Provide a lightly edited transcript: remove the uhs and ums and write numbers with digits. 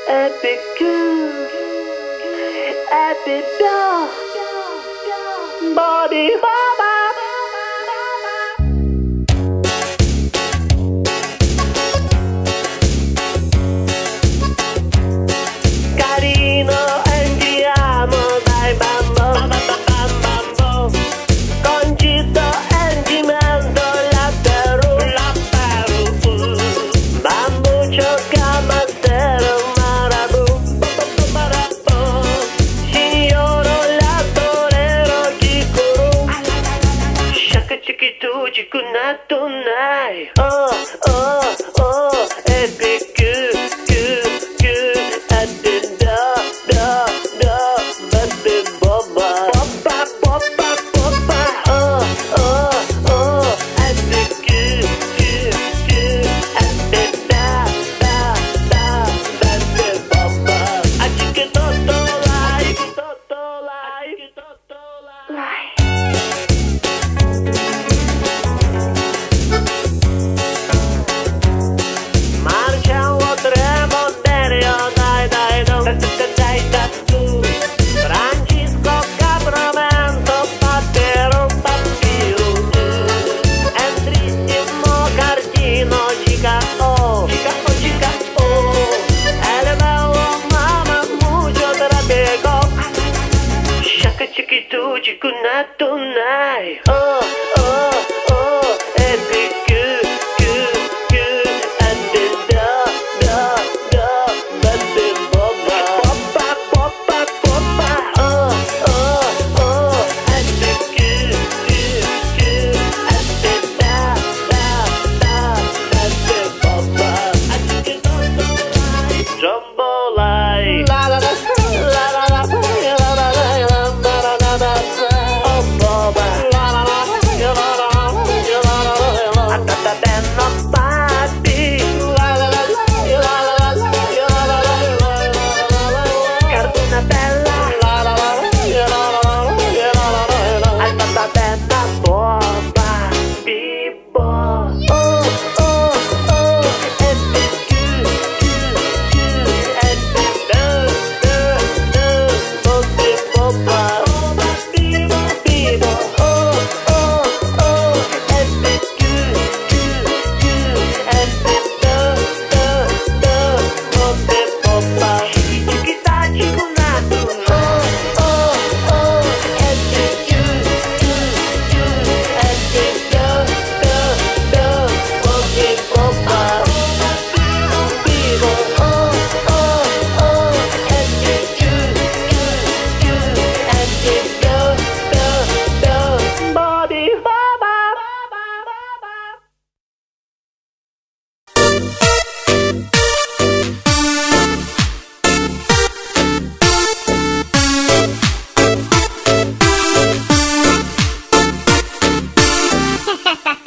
Epic body baba. Carino andiamo dai bambo, concito endimento la Peru, bambuccio camastero marabu, signoro la torero chicuru, shaka chiquitu chikunatunai, oh oh oh, epic tonight. Oh, oh, oh, epic and the but the boba. Oh, oh, oh, epic and the but the boba. I think it's all right. Jumbo light. La la la la la la. Ha ha ha!